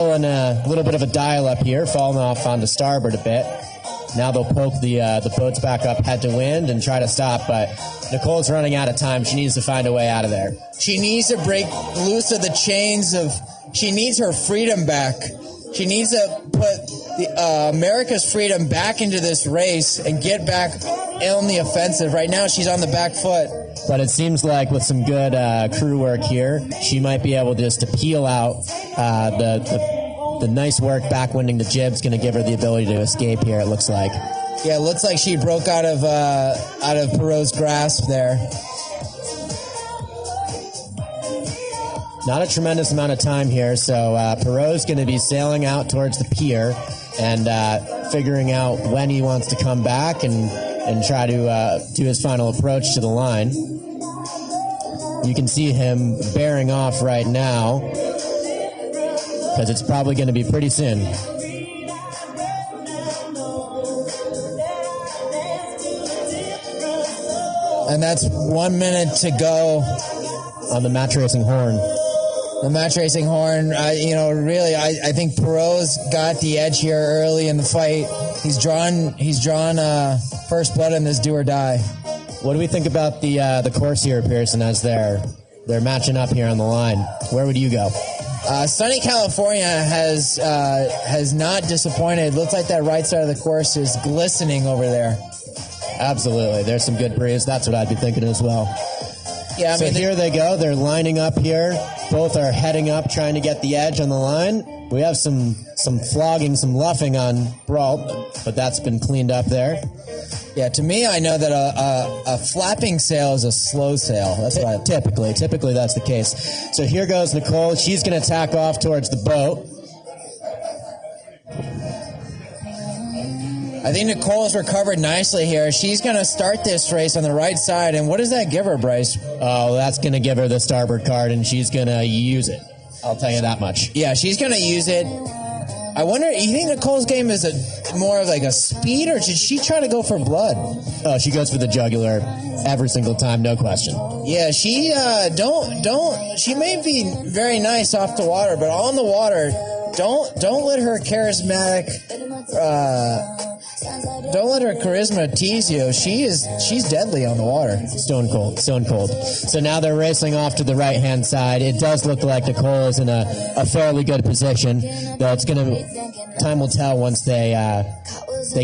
And a little bit of a dial-up here, falling off onto starboard a bit. Now they'll poke the boats back up head to wind and try to stop, but Nicole's running out of time. She needs to find a way out of there. She needs to break loose of the chains of... She needs her freedom back. She needs to put America's freedom back into this race and get back on the offensive. Right now, she's on the back foot. But it seems like with some good crew work here, she might be able just to peel out the nice work backwinding the jib's going to give her the ability to escape here, it looks like. Yeah, it looks like she broke out of Perot's grasp there. Not a tremendous amount of time here, so Perot's going to be sailing out towards the pier and figuring out when he wants to come back and try to do his final approach to the line. You can see him bearing off right now because it's probably going to be pretty soon. And that's 1 minute to go on the match racing horn. The match racing horn, really, I think Perot's got the edge here early in the fight. He's drawn first blood in this do or die. What do we think about the course here, Pearson, as they're matching up here on the line? Where would you go? Sunny California has not disappointed. It looks like that right side of the course is glistening over there. Absolutely. There's some good breeze. That's what I'd be thinking as well. Yeah, so here they go. They're lining up here. Both are heading up, trying to get the edge on the line. We have some flogging, some luffing on Brault, but that's been cleaned up there. Yeah, to me, I know that a flapping sail is a slow sail. That's what I typically that's the case. So here goes Nicole. She's going to tack off towards the boat. I think Nicole's recovered nicely here. She's going to start this race on the right side. And what does that give her, Bryce? Oh, that's going to give her the starboard card, and she's going to use it. I'll tell you that much. Yeah, she's going to use it. I wonder, you think Nicole's game is more of like a speed, or should she try to go for blood? Oh, she goes for the jugular every single time, no question. Yeah, she she may be very nice off the water, but on the water, don't let her charismatic don't let her charisma tease you. She's deadly on the water. Stone cold. So now they're racing off to the right-hand side. It does look like Nicole is in a fairly good position, though time will tell once they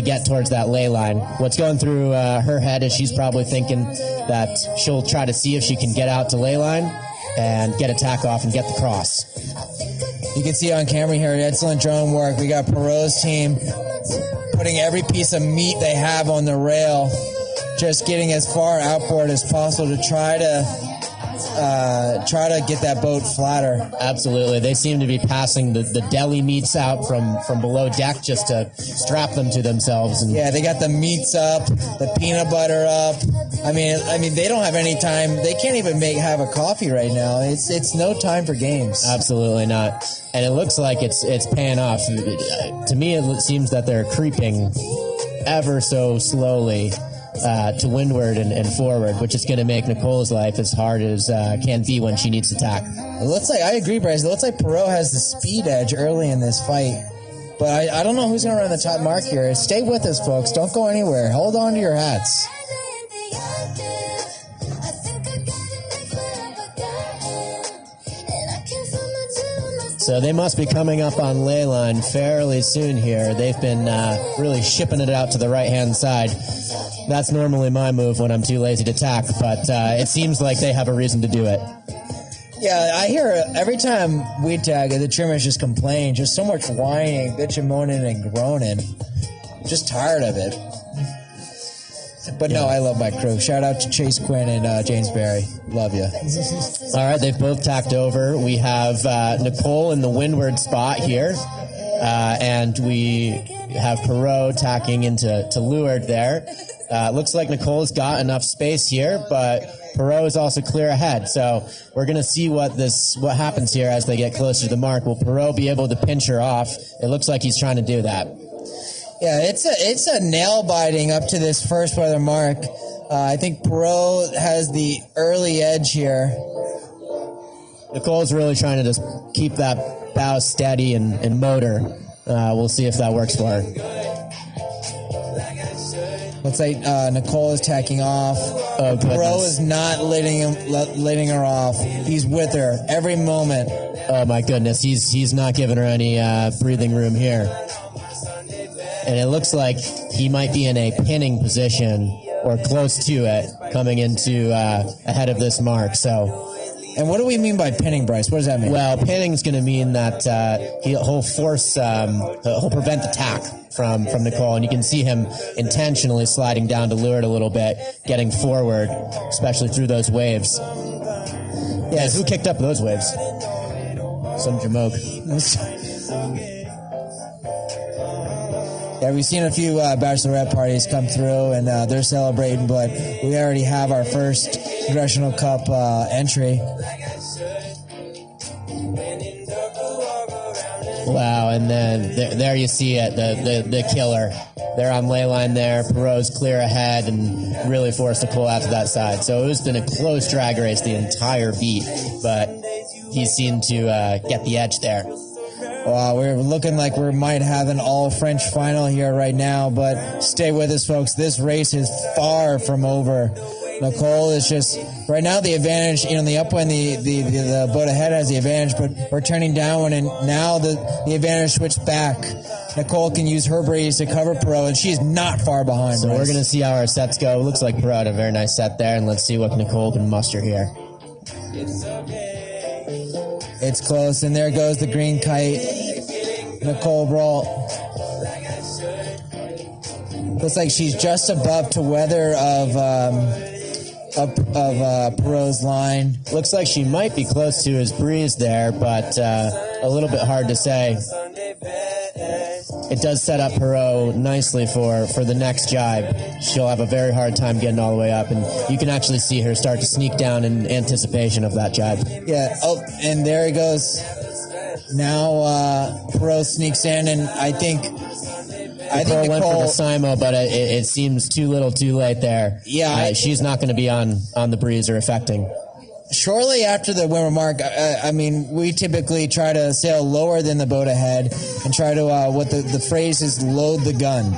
get towards that ley line. What's going through her head is she's probably thinking that she'll try to see if she can get out to ley line and get a tack off and get the cross. You can see on camera here, excellent drone work. We got Perot's team putting every piece of meat they have on the rail, just getting as far outboard as possible to try to get that boat flatter. Absolutely. They seem to be passing the deli meats out from below deck just to strap them to themselves. And yeah, they got the meats up, the peanut butter up. I mean, they don't have any time. They can't even have a coffee right now. It's no time for games. Absolutely not. And it looks like it's paying off. To me, it seems that they're creeping ever so slowly to windward and forward, which is going to make Nicole's life as hard as can be when she needs to tack. It looks like, I agree, Bryce. It looks like Perot has the speed edge early in this fight. But I don't know who's going to run the top mark here. Stay with us, folks. Don't go anywhere. Hold on to your hats. So they must be coming up on ley line fairly soon here. They've been really shipping it out to the right-hand side. That's normally my move when I'm too lazy to tack, but it seems like they have a reason to do it. Yeah, I hear every time we tag, the trimmers just complain. Just so much whining, bitching, moaning, and groaning. Just tired of it. But no, I love my crew. Shout out to Chase Quinn and James Barry. Love you. All right, they've both tacked over. We have Nicole in the windward spot here, and we have Perot tacking into leeward there. Looks like Nicole's got enough space here, but Perot is also clear ahead. So we're going to see what happens here as they get closer to the mark. Will Perot be able to pinch her off? It looks like he's trying to do that. Yeah, it's a nail biting up to this first weather mark. I think Perot has the early edge here. Nicole's really trying to just keep that bow steady and motor. We'll see if that works for her. Looks like Nicole is tacking off. Oh, Perot is not letting her off. He's with her every moment. Oh my goodness, he's not giving her any breathing room here. And it looks like he might be in a pinning position or close to it coming into ahead of this mark. So. And what do we mean by pinning, Bryce? What does that mean? Well, pinning's going to mean that he'll force, he'll prevent the tack from Nicole, and you can see him intentionally sliding down to lure it a little bit, getting forward, especially through those waves. Yes, who kicked up those waves? Some jamoke. Yeah, we've seen a few bachelorette parties come through, and they're celebrating, but we already have our first Congressional Cup entry. Wow, and then there you see it, the killer. They're on ley line there. Perot's clear ahead and really forced to pull out to that side. So it's been a close drag race the entire beat, but he seemed to get the edge there. Wow, we're looking like we might have an all-French final here right now, but stay with us, folks. This race is far from over. Nicole is just, right now the advantage, in the upwind, the boat ahead has the advantage, but we're turning downwind, and now the advantage switched back. Nicole can use her breeze to cover Perot, and she's not far behind. So Bryce. We're going to see how our sets go. Looks like Perot had a very nice set there, and let's see what Nicole can muster here. It's close, and there goes the green kite. Nicole Brault. Looks like she's just above to weather of Perot's line. Looks like she might be close to his breeze there, but a little bit hard to say. It does set up Perot nicely for the next jibe. She'll have a very hard time getting all the way up, and you can actually see her start to sneak down in anticipation of that jibe. Yeah, oh, and there he goes. Now Perot sneaks in, and I think Nicole went for the Simo, but it seems too little too late there. Yeah. She's not going to be on the breeze or affecting. Shortly after the windward mark, we typically try to sail lower than the boat ahead and try to, what the phrase is, load the gun.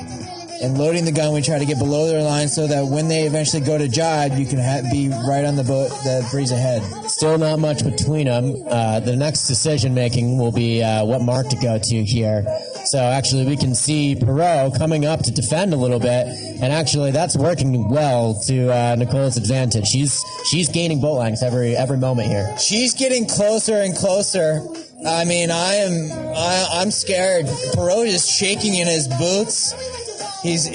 And loading the gun, we try to get below their line so that when they eventually go to jibe, you can be right on the boat, the breeze ahead. Still not much between them. The next decision making will be what mark to go to here. So actually, we can see Perot coming up to defend a little bit, and actually that's working well to Nicole's advantage. She's gaining boat lengths every moment here. She's getting closer and closer. I mean, I'm scared. Perot is shaking in his boots. He's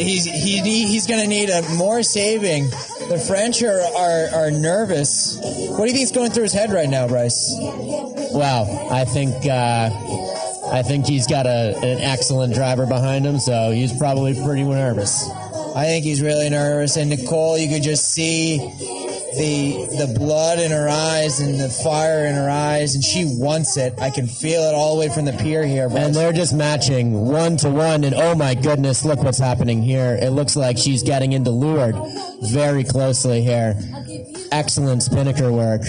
going to need more saving. The French are nervous. What do you think's going through his head right now, Bryce? Wow, I think he's got an excellent driver behind him, so he's probably pretty nervous. I think he's really nervous. And Nicole, you could just see the blood in her eyes and the fire in her eyes, and she wants it. I can feel it all the way from the pier here, Bryce. And they're just matching 1-to-1, and oh my goodness, look what's happening here. It looks like she's getting into leeward very closely here. Excellent spinnaker work.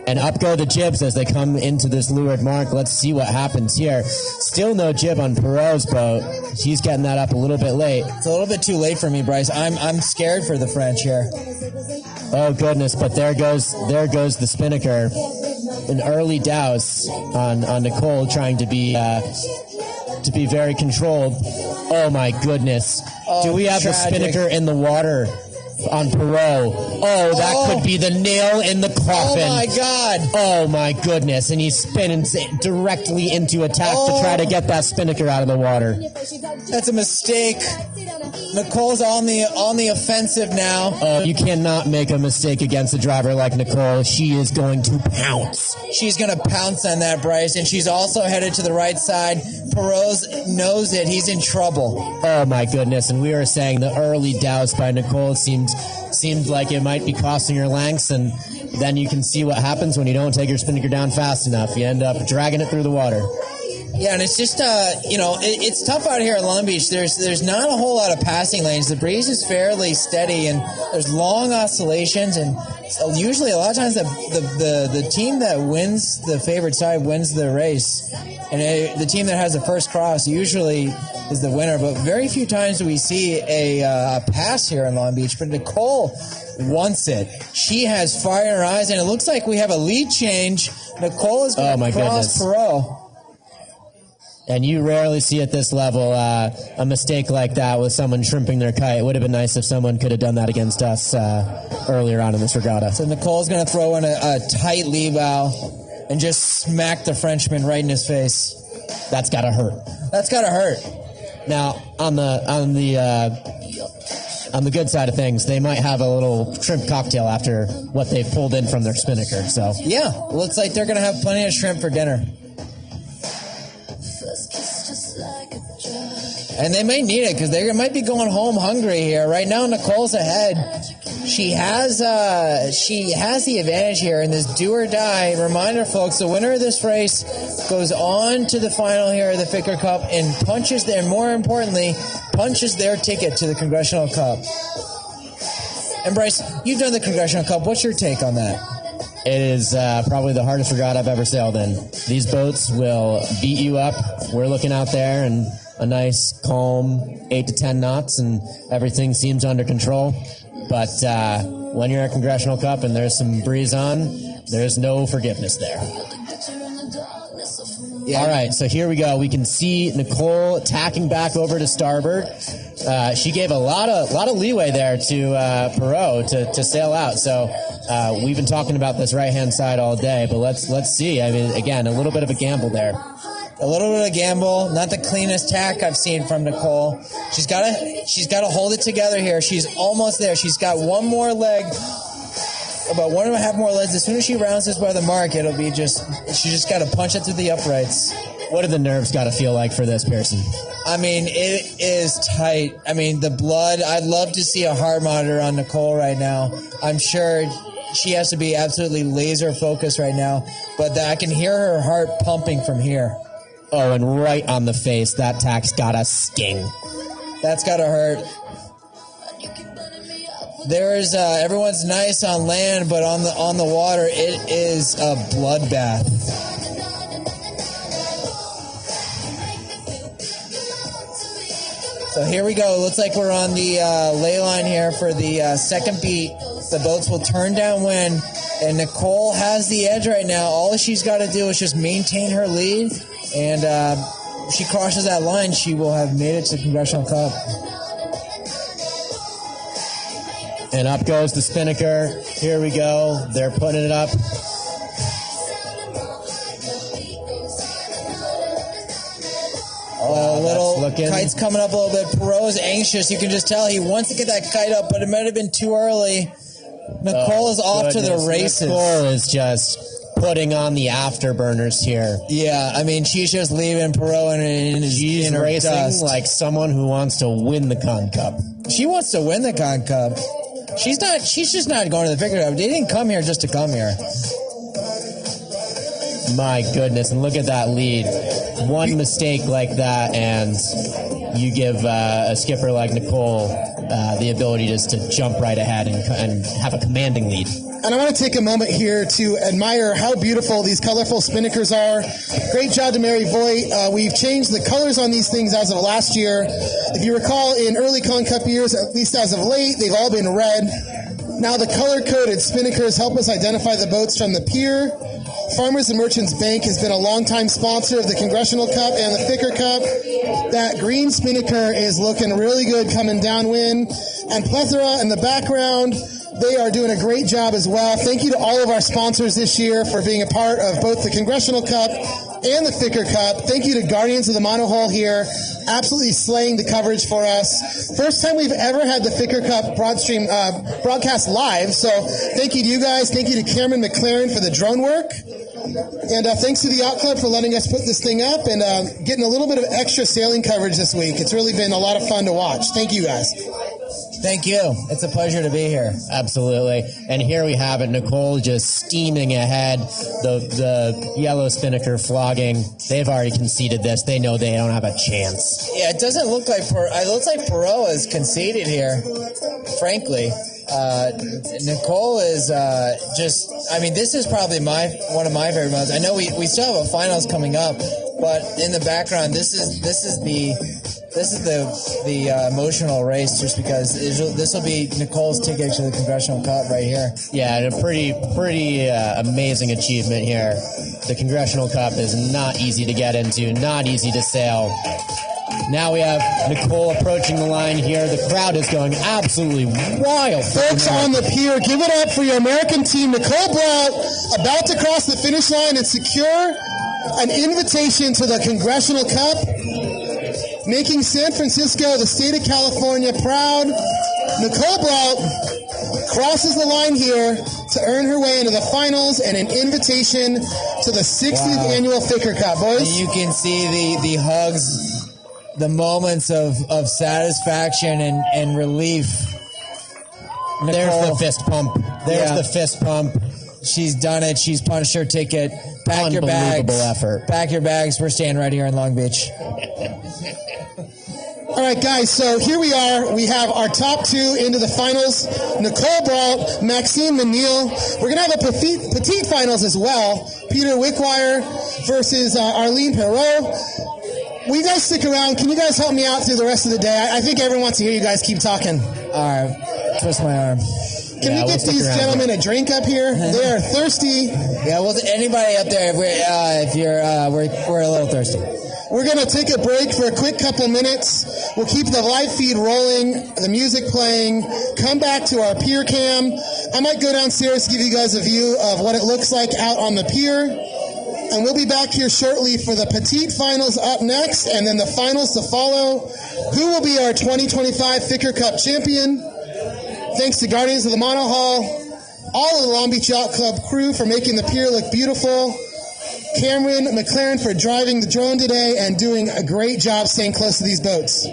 And up go the jibs as they come into this leeward mark. Let's see what happens here. Still no jib on Perot's boat. She's getting that up a little bit late. It's a little bit too late for me, Bryce. I'm scared for the French here. Oh goodness! But there goes the spinnaker. An early douse on Nicole, trying to be very controlled. Oh my goodness! Do we have tragic. the spinnaker in the water on Perot? Oh, that could be the nail in the coffin. Oh my God! Oh my goodness! And he's spinning directly into attack to try to get that spinnaker out of the water. That's a mistake. Nicole's on the offensive now. Oh, you cannot make a mistake against a driver like Nicole. She is going to pounce. She's going to pounce on that, Bryce, and she's also headed to the right side. Perot knows it. He's in trouble. Oh my goodness! And we were saying the early douse by Nicole seemed like it might be costing her lengths, and then you can see what happens when you don't take your spinnaker down fast enough. You end up dragging it through the water. Yeah, and it's just, it's tough out here at Long Beach. There's not a whole lot of passing lanes. The breeze is fairly steady, and there's long oscillations, and So usually, a lot of times, the team that wins, the favorite side wins the race, and the team that has the first cross usually is the winner. But very few times do we see a pass here in Long Beach. But Nicole wants it. She has fire in her eyes, and it looks like we have a lead change. Nicole is going to cross Perot. And you rarely see at this level a mistake like that with someone shrimping their kite. It would have been nice if someone could have done that against us earlier on in this regatta. So Nicole's going to throw in a tight lee bow and just smack the Frenchman right in his face. That's got to hurt. That's got to hurt. Now, on the good side of things, they might have a little shrimp cocktail after what they've pulled in from their spinnaker. So yeah, looks like they're going to have plenty of shrimp for dinner. And they may need it because they might be going home hungry here. Right now, Nicole's ahead. She has the advantage here in this do or die. Reminder, folks, the winner of this race goes on to the final here of the Ficker Cup and more importantly, punches their ticket to the Congressional Cup. And Bryce, you've done the Congressional Cup. What's your take on that? It is probably the hardest regatta I've ever sailed in. These boats will beat you up. We're looking out there and a nice, calm 8 to 10 knots, and everything seems under control. But when you're at Congressional Cup and there's some breeze on, there's no forgiveness there. Yeah. All right, so here we go. We can see Nicole tacking back over to starboard. She gave a lot of leeway there to Perot to sail out. So we've been talking about this right-hand side all day, but let's see. I mean, again, a little bit of a gamble there. A little bit of a gamble, not the cleanest tack I've seen from Nicole. She's got to hold it together here. She's almost there. She's got one more leg, about 1.5 more legs. As soon as she rounds this by the mark, she just got to punch it through the uprights. What do the nerves got to feel like for this, Pearson? I mean, it is tight. I mean, the blood. I'd love to see a heart monitor on Nicole right now. I'm sure she has to be absolutely laser focused right now, but I can hear her heart pumping from here. Oh, and right on the face. That tack's got a sting. That's got to hurt. There's everyone's nice on land, but on the water, it is a bloodbath. So here we go. It looks like we're on the ley line here for the second beat. The boats will turn downwind, and Nicole has the edge right now. All she's got to do is just maintain her lead. And if she crosses that line, she will have made it to the Congressional Cup. And up goes the spinnaker. Here we go. They're putting it up. Little kite's coming up a little bit. Perot's anxious. You can just tell he wants to get that kite up, but it might have been too early. Nicole is off to the races. Nicole is just putting on the afterburners here. Yeah, I mean, she's just leaving Perot in her racing dust. Like someone who wants to win the Con Cup. She wants to win the Con Cup. She's just not going to the Ficker Cup. They didn't come here just to come here. My goodness, and look at that lead. One mistake like that, and you give a skipper like Nicole the ability just to jump right ahead and have a commanding lead. And I want to take a moment here to admire how beautiful these colorful spinnakers are. Great job to Mary Voigt. We've changed the colors on these things as of last year. If you recall, in early Con Cup years, at least as of late, they've all been red. Now the color-coded spinnakers help us identify the boats from the pier. Farmers and Merchants Bank has been a longtime sponsor of the Congressional Cup and the Ficker Cup. That green spinnaker is looking really good coming downwind. And Plethora in the background, they are doing a great job as well. Thank you to all of our sponsors this year for being a part of both the Congressional Cup and the Ficker Cup. Thank you to Guardians of the Monohull here, absolutely slaying the coverage for us. First time we've ever had the Ficker Cup broadcast live, so thank you to you guys. Thank you to Cameron McLaren for the drone work. And thanks to the Yacht Club for letting us put this thing up and getting a little bit of extra sailing coverage this week. It's really been a lot of fun to watch. Thank you, guys. Thank you. It's a pleasure to be here. Absolutely. And here we have it. Nicole just steaming ahead. The yellow spinnaker flogging. They've already conceded this. They know they don't have a chance. Yeah, it doesn't look like it looks like Perot has conceded here, frankly. Nicole is just. I mean, this is probably one of my favorite moments. I know we still have a finals coming up, but in the background, this is the emotional race, just because this will be Nicole's ticket to the Congressional Cup right here. Yeah, and a pretty amazing achievement here. The Congressional Cup is not easy to get into, not easy to sail. Now we have Nicole approaching the line here. The crowd is going absolutely wild. Folks on the pier, give it up for your American team. Nicole Blount about to cross the finish line and secure an invitation to the Congressional Cup, making San Francisco, the state of California, proud. Nicole Blount crosses the line here to earn her way into the finals and an invitation to the 60th annual Ficker Cup, boys. And you can see the hugs, the moments of satisfaction and relief. Nicole, there's the fist pump. There's the fist pump. She's done it. She's punched her ticket. Pack your bags. Unbelievable effort. Pack your bags. We're staying right here in Long Beach. All right, guys, so here we are. We have our top two into the finals. Nicole Brault, Maxime Menil. We're going to have a petite finals as well. Peter Wickwire versus Arlene Perreault. Will you guys stick around? Can you guys help me out through the rest of the day? I think everyone wants to hear you guys keep talking. All right. Twist my arm. Can we get these gentlemen a drink up here? They are thirsty. Yeah, well, anybody up there, we're a little thirsty. We're going to take a break for a quick couple minutes. We'll keep the live feed rolling, the music playing, come back to our pier cam. I might go downstairs to give you guys a view of what it looks like out on the pier. And we'll be back here shortly for the petite finals up next, and then the finals to follow. Who will be our 2025 Ficker Cup champion? Thanks to Guardians of the Monohull, all of the Long Beach Yacht Club crew for making the pier look beautiful. Cameron McLaren for driving the drone today and doing a great job staying close to these boats.